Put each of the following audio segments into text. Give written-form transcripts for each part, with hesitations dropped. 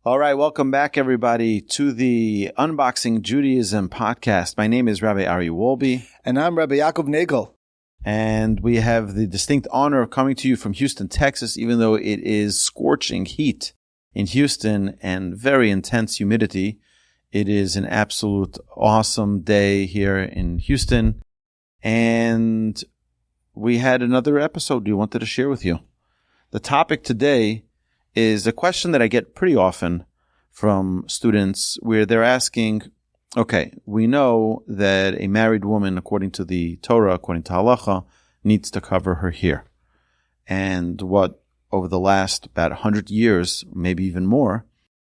All right, welcome back, everybody, to the Unboxing Judaism podcast. My name is Rabbi Aryeh Wolbe. And I'm Rabbi Yaakov Nagel. And we have the distinct honor of coming to you from Houston, Texas, even though it is scorching heat in Houston and very intense humidity. It is an absolute awesome day here in Houston. And we had another episode we wanted to share with you. The topic today is a question that I get pretty often from students where they're asking, okay, we know that a married woman, according to the Torah, according to halacha, needs to cover her hair. And what over the last about 100 years, maybe even more,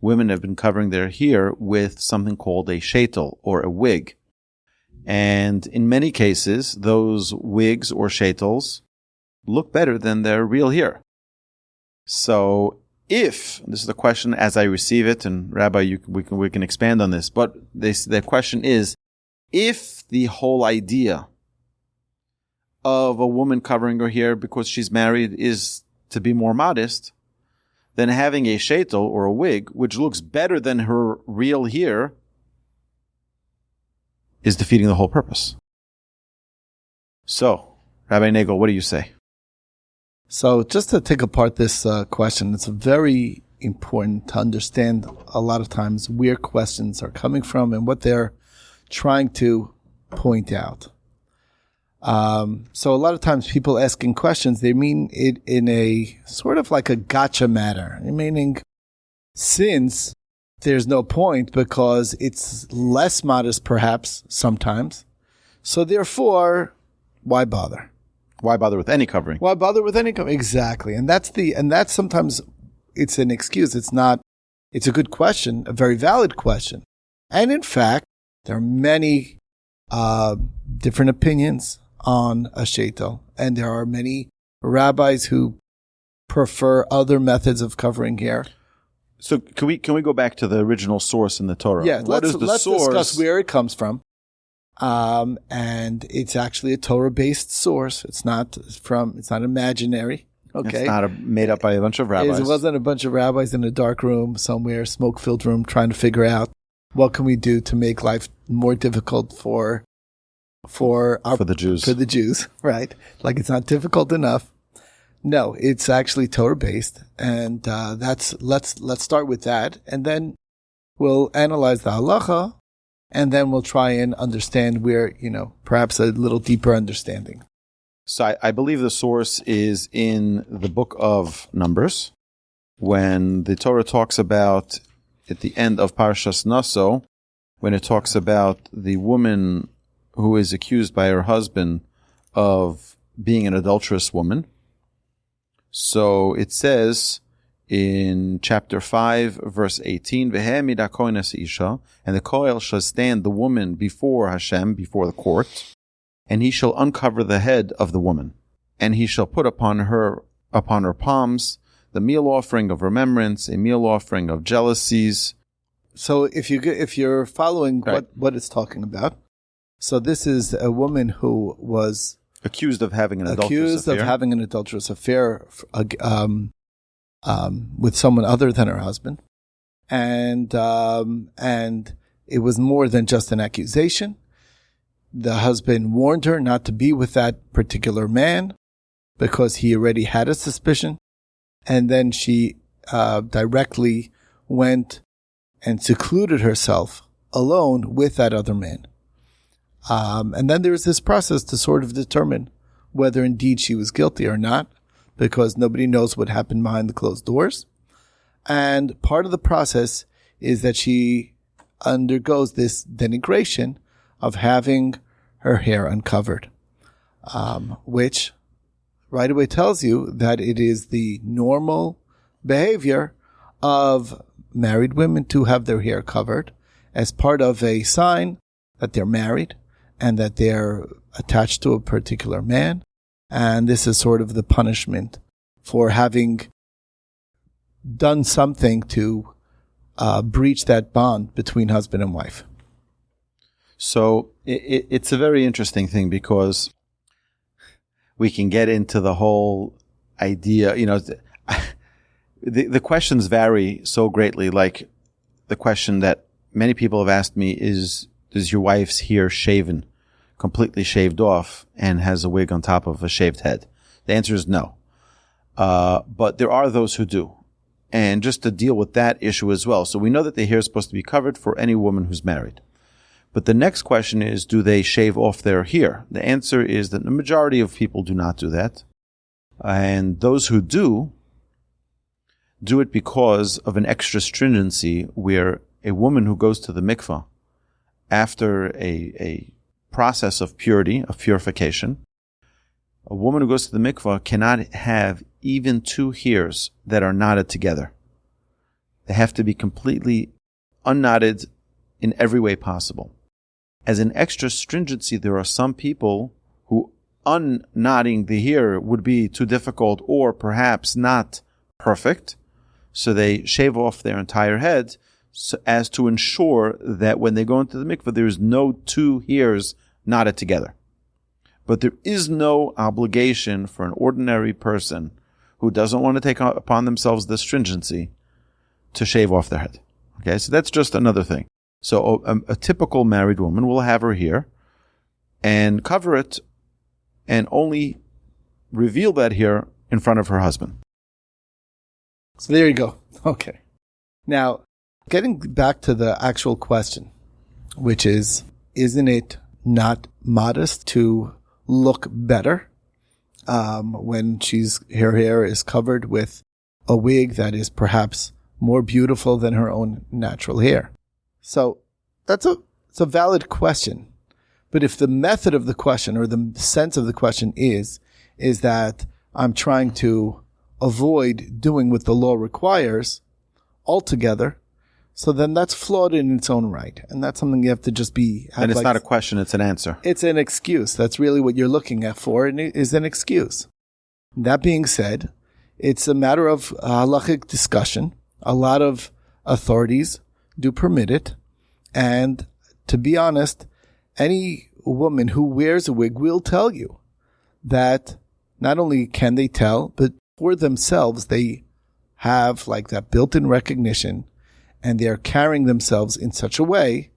women have been covering their hair with something called a shaitel or a wig. And in many cases, those wigs or shaitels look better than their real hair. So if, this is the question as I receive it, and Rabbi, we can expand on this, but the question is, if the whole idea of a woman covering her hair because she's married is to be more modest, then having a shaitel or a wig, which looks better than her real hair, is defeating the whole purpose. So, Rabbi Nagel, what do you say? So just to take apart this question, it's very important to understand a lot of times where questions are coming from and what they're trying to point out. So a lot of times people asking questions, they mean it in a sort of like a gotcha matter, meaning since there's no point because it's less modest perhaps sometimes, so therefore, why bother? Why bother with any covering? Why bother with any covering? Exactly. And that's sometimes it's an excuse. It's a good question, a very valid question. And in fact, there are many different opinions on a shaitel. And there are many rabbis who prefer other methods of covering hair. So can we go back to the original source in the Torah? Yeah, let's discuss where it comes from. And it's actually a Torah-based source. It's not imaginary. Okay. It's not made up by a bunch of rabbis. It wasn't a bunch of rabbis in a dark room somewhere, smoke-filled room, trying to figure out what can we do to make life more difficult for the Jews. For the Jews, right? Like it's not difficult enough. No, it's actually Torah-based. And, let's start with that. And then we'll analyze the halacha. And then we'll try and understand where, perhaps a little deeper understanding. So I believe the source is in the book of Numbers, when the Torah talks about, at the end of Parshas Naso, when it talks about the woman who is accused by her husband of being an adulterous woman. So it says in chapter 5, verse 18, and the koel shall stand the woman before Hashem, before the court, and he shall uncover the head of the woman, and he shall put upon her palms the meal offering of remembrance, a meal offering of jealousies. So if you're following right, what it's talking about, so this is a woman who was accused of having an adulterous affair with someone other than her husband. And it was more than just an accusation. The husband warned her not to be with that particular man because he already had a suspicion. And then she directly went and secluded herself alone with that other man. And then there was this process to sort of determine whether indeed she was guilty or not, because nobody knows what happened behind the closed doors. And part of the process is that she undergoes this denigration of having her hair uncovered, which right away tells you that it is the normal behavior of married women to have their hair covered as part of a sign that they're married and that they're attached to a particular man. And this is sort of the punishment for having done something to breach that bond between husband and wife. So it's a very interesting thing, because we can get into the whole idea, The questions vary so greatly. Like the question that many people have asked me is your wife's hair shaven, completely shaved off, and has a wig on top of a shaved head? The answer is no. But there are those who do. And just to deal with that issue as well. So we know that the hair is supposed to be covered for any woman who's married. But the next question is, do they shave off their hair? The answer is that the majority of people do not do that. And those who do it because of an extra stringency, where a woman who goes to the mikvah after a process of purity, of purification, a woman who goes to the mikvah cannot have even two hairs that are knotted together. They have to be completely unknotted in every way possible. As an extra stringency, there are some people who unknotting the hair would be too difficult or perhaps not perfect, so they shave off their entire head so as to ensure that when they go into the mikvah, there is no two hairs knotted together. But there is no obligation for an ordinary person who doesn't want to take upon themselves the stringency to shave off their head. Okay, so that's just another thing. So a typical married woman will have her hair and cover it and only reveal that hair in front of her husband. So there you go. Okay. Now, getting back to the actual question, which is, isn't it not modest to look better when her hair is covered with a wig that is perhaps more beautiful than her own natural hair? So it's a valid question. But if the method of the question or the sense of the question is that I'm trying to avoid doing what the law requires altogether, so then that's flawed in its own right. And that's something you have to just and it's not a question, it's an answer. It's an excuse. That's really what you're looking at for, and it is an excuse. That being said, it's a matter of halachic discussion. A lot of authorities do permit it. And to be honest, any woman who wears a wig will tell you that not only can they tell, but for themselves, they have like that built-in recognition, and they're carrying themselves in such a way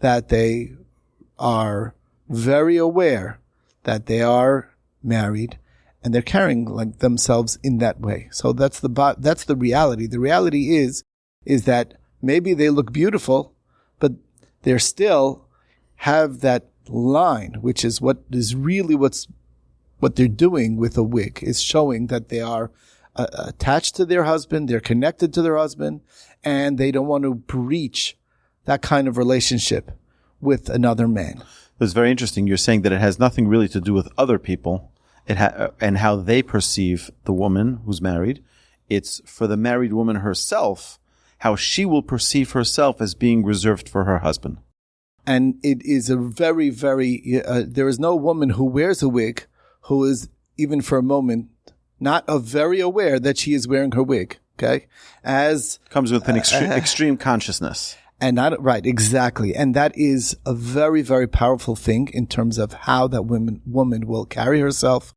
that they are very aware that they are married, and they're carrying like themselves in that way. So that's the reality. The reality is that maybe they look beautiful, but they're still have that line, which is what they're doing with a wig, is showing that they are attached to their husband, they're connected to their husband, and they don't want to breach that kind of relationship with another man. It's very interesting. You're saying that it has nothing really to do with other people and how they perceive the woman who's married. It's for the married woman herself, how she will perceive herself as being reserved for her husband. And it is a very, very, there is no woman who wears a wig who is, even for a moment, not very aware that she is wearing her wig. Okay? Comes with an extreme consciousness. And not, right, exactly. And that is a very, very powerful thing in terms of how that woman will carry herself,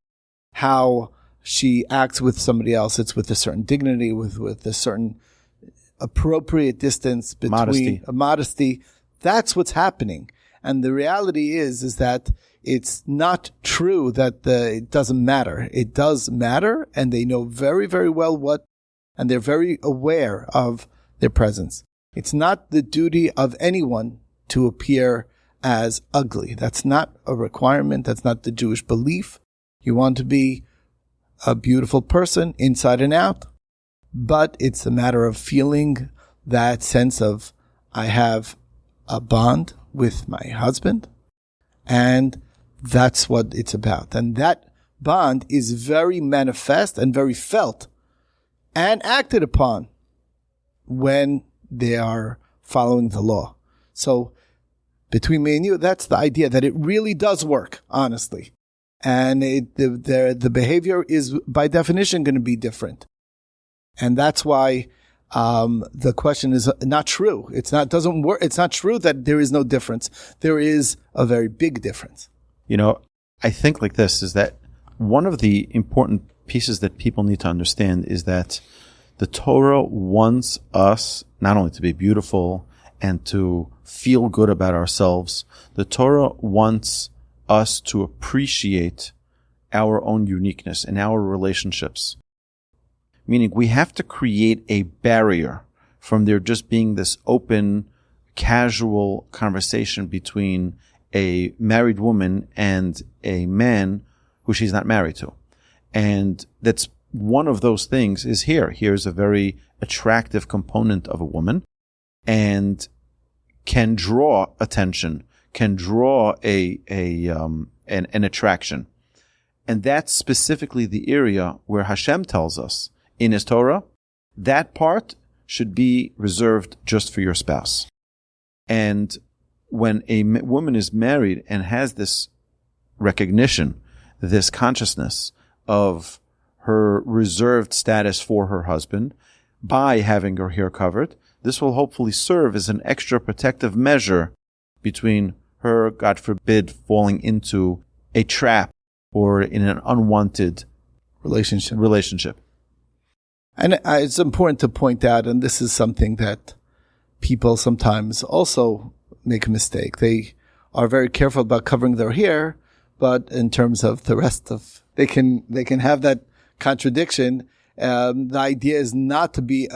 how she acts with somebody else. It's with a certain dignity, with a certain appropriate distance between modesty. That's what's happening. And the reality is that it's not true that it doesn't matter. It does matter, and they know very, very well and they're very aware of their presence. It's not the duty of anyone to appear as ugly. That's not a requirement. That's not the Jewish belief. You want to be a beautiful person inside and out, but it's a matter of feeling that sense of, I have a bond with my husband, and that's what it's about. And that bond is very manifest and very felt and acted upon when they are following the law. So between me and you, that's the idea, that it really does work, honestly. And the behavior is by definition going to be different. And that's why the question is not true. Doesn't work. It's not true that there is no difference. There is a very big difference. I think like this is that one of the important pieces that people need to understand is that The Torah wants us not only to be beautiful and to feel good about ourselves, the Torah wants us to appreciate our own uniqueness and our relationships. Meaning we have to create a barrier from there just being this open, casual conversation between a married woman and a man who she's not married to. And that's one of those things is here. Here's a very attractive component of a woman and can draw attention, can draw an attraction. And that's specifically the area where Hashem tells us in his Torah, that part should be reserved just for your spouse. And when a woman is married and has this recognition, this consciousness of her reserved status for her husband by having her hair covered, this will hopefully serve as an extra protective measure between her, God forbid, falling into a trap or in an unwanted relationship. And it's important to point out, and this is something that people sometimes also make a mistake. They are very careful about covering their hair, but in terms of the rest of, they can have that contradiction. The idea is not to be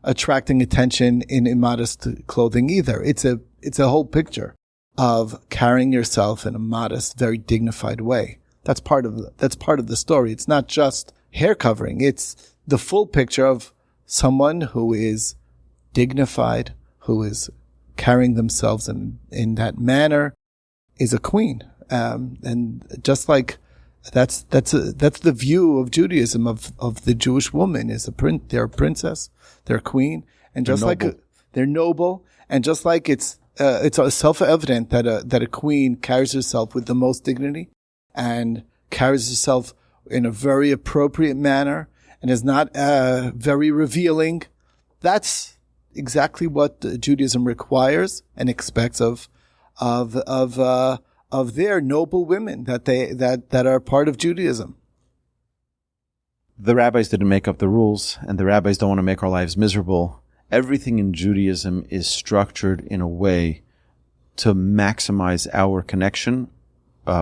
attracting attention in immodest clothing either. It's a whole picture of carrying yourself in a modest, very dignified way. That's part of the story. It's not just hair covering. It's the full picture of someone who is dignified, who is carrying themselves in that manner, is a queen. And just like that's the view of Judaism of the Jewish woman is they're a princess, they're a queen, and just like they're noble, and just like it's self-evident that a queen carries herself with the most dignity and carries herself in a very appropriate manner and is not very revealing. That's exactly what Judaism requires and expects of their noble women that are part of Judaism. The rabbis didn't make up the rules, and the rabbis don't want to make our lives miserable. Everything in Judaism is structured in a way to maximize our connection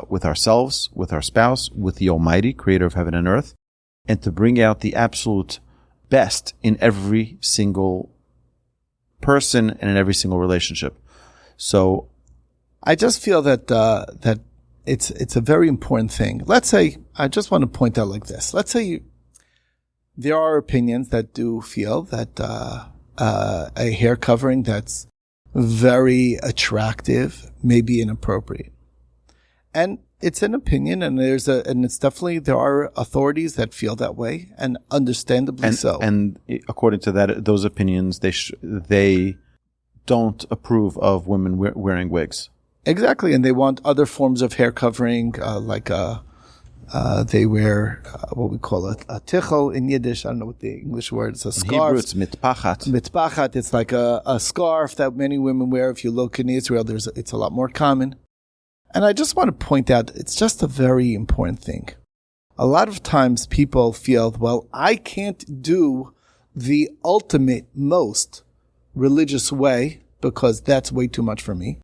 with ourselves, with our spouse, with the Almighty, creator of heaven and earth, and to bring out the absolute best in every single person and in every single relationship. So I just feel that it's a very important thing. Let's say, I just want to point out like this. Let's say there are opinions that do feel that a hair covering that's very attractive may be inappropriate. And it's an opinion, and it's definitely, there are authorities that feel that way, and understandably so. And according to that, those opinions, they don't approve of women wearing wigs. Exactly, and they want other forms of hair covering, they wear what we call a tichel in Yiddish. I don't know what the English word is. A scarf. In Hebrew, it's mitpachat. Mitpachat. It's like a scarf that many women wear. If you look in Israel, it's a lot more common. And I just want to point out, it's just a very important thing. A lot of times people feel, well, I can't do the ultimate, most religious way because that's way too much for me.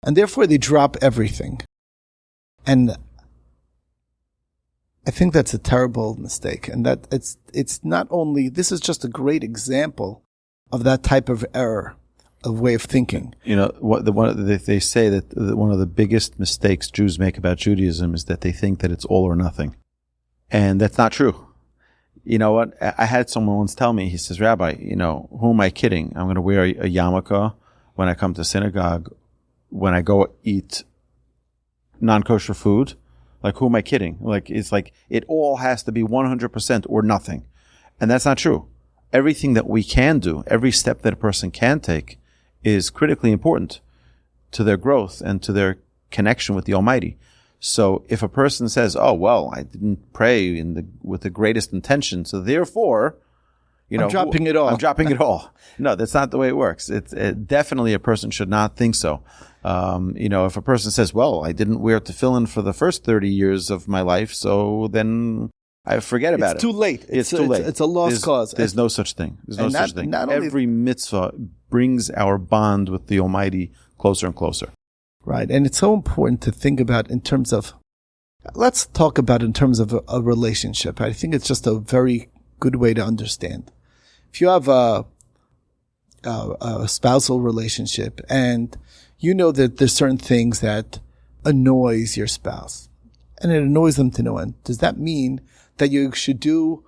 And therefore they drop everything. And I think that's a terrible mistake. And that it's not only, this is just a great example of that type of error, of way of thinking. You know, they say that one of the biggest mistakes Jews make about Judaism is that they think that it's all or nothing. And that's not true. You know what? I had someone once tell me, he says, Rabbi, who am I kidding? I'm going to wear a yarmulke when I come to synagogue, when I go eat non-kosher food. Like, who am I kidding? Like, it's like, it all has to be 100% or nothing. And that's not true. Everything that we can do, every step that a person can take is critically important to their growth and to their connection with the Almighty. So if a person says, oh, well, I didn't pray with the greatest intention, so therefore, I'm dropping it all. I'm dropping it all. No, that's not the way it works. Definitely a person should not think so. If a person says, well, I didn't wear tefillin for the first 30 years of my life, so then I forget about it. It's too late. It's too late. It's a lost cause. There's no such thing. There's no such thing. Every mitzvah brings our bond with the Almighty closer and closer. Right. And it's so important to think about in terms of, let's talk about in terms of a relationship. I think it's just a very good way to understand. If you have a spousal relationship and you know that there's certain things that annoys your spouse and it annoys them to no end, does that mean that you should do,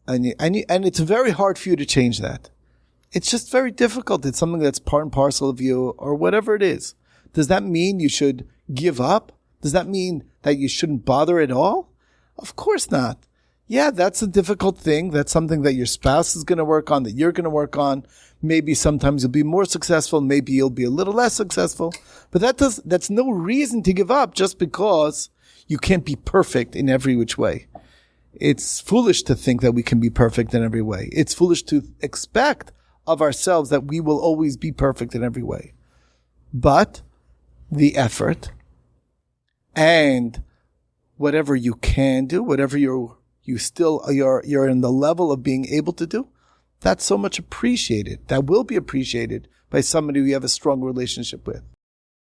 and it's very hard for you to change that? It's just very difficult. It's something that's part and parcel of you or whatever it is. Does that mean you should give up? Does that mean that you shouldn't bother at all? Of course not. Yeah, that's a difficult thing. That's something that your spouse is going to work on, that you're going to work on. Maybe sometimes you'll be more successful. Maybe you'll be a little less successful. But that's no reason to give up just because you can't be perfect in every which way. It's foolish to think that we can be perfect in every way. It's foolish to expect of ourselves that we will always be perfect in every way. But the effort and whatever you can do, whatever you're in the level of being able to do, that's so much appreciated. That will be appreciated by somebody you have a strong relationship with.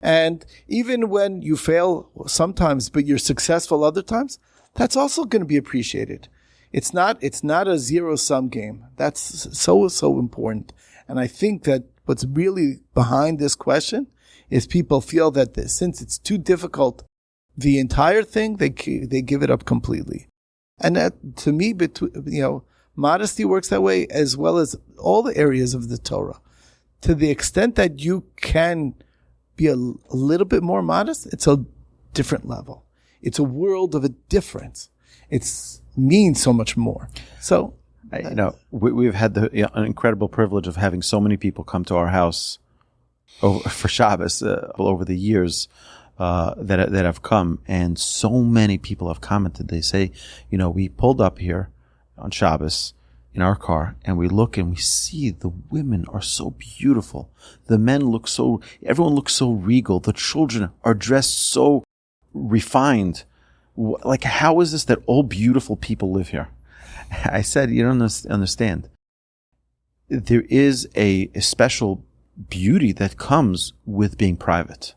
And even when you fail sometimes, but you're successful other times, that's also going to be appreciated. It's not a zero-sum game. That's so important. And I think that what's really behind this question is people feel that since it's too difficult, the entire thing, they give it up completely. And that, to me, modesty works that way as well as all the areas of the Torah. To the extent that you can be a little bit more modest, it's a different level. It's a world of a difference. It means so much more. So, we've had the incredible privilege of having so many people come to our house for Shabbos over the years that have come, and so many people have commented. They say, we pulled up here on Shabbos in our car, and we look and we see the women are so beautiful. The men everyone looks so regal. The children are dressed so refined. Like, how is this that all beautiful people live here? I said, you don't understand. There is a special beauty that comes with being private.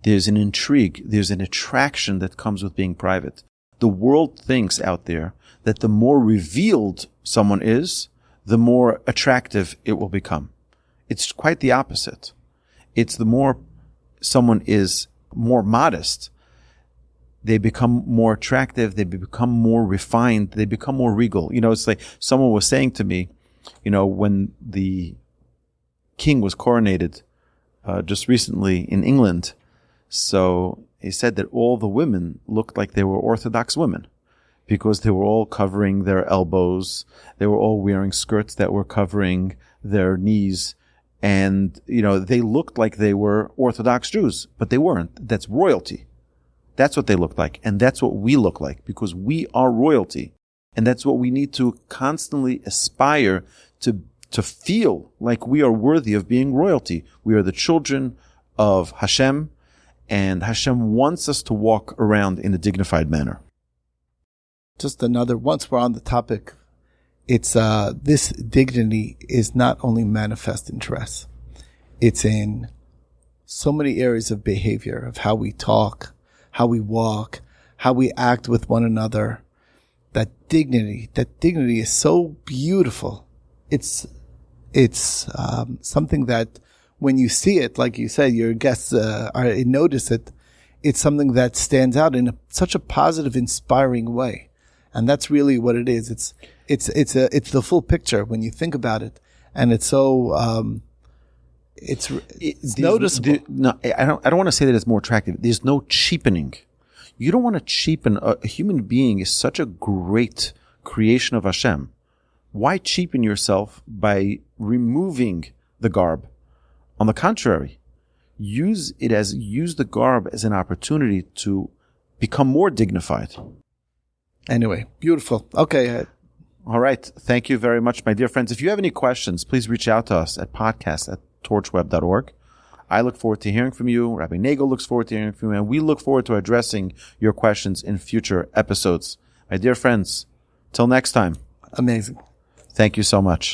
There's an intrigue. There's an attraction that comes with being private. The world thinks out there that the more revealed someone is, the more attractive it will become. It's quite the opposite. It's the more someone is more modest, they become more attractive, they become more refined, they become more regal. It's like someone was saying to me, when the king was coronated just recently in England, so he said that all the women looked like they were Orthodox women because they were all covering their elbows, they were all wearing skirts that were covering their knees, and they looked like they were Orthodox Jews, but they weren't. That's royalty. That's what they look like, and that's what we look like, because we are royalty. And that's what we need to constantly aspire to feel like we are worthy of being royalty. We are the children of Hashem, and Hashem wants us to walk around in a dignified manner. Just once we're on the topic, it's this dignity is not only manifest in dress. It's in so many areas of behavior, of how we talk, how we walk, how we act with one another. That dignity is so beautiful. It's something that when you see it, like you said, your guests notice it. It's something that stands out in such a positive, inspiring way, and that's really what it is. It's the full picture when you think about it, and it's so it's noticeable. I don't want to say that it's more attractive. There's no cheapening. You don't want to cheapen a human being. Is such a great creation of Hashem. Why cheapen yourself by removing the garb? On the contrary, use the garb as an opportunity to become more dignified. Anyway, beautiful. Okay. All right. Thank you very much, my dear friends. If you have any questions, please reach out to us at podcast@torchweb.org. I look forward to hearing from you. Rabbi Nagel looks forward to hearing from you. And we look forward to addressing your questions in future episodes. My dear friends, till next time. Amazing. Thank you so much.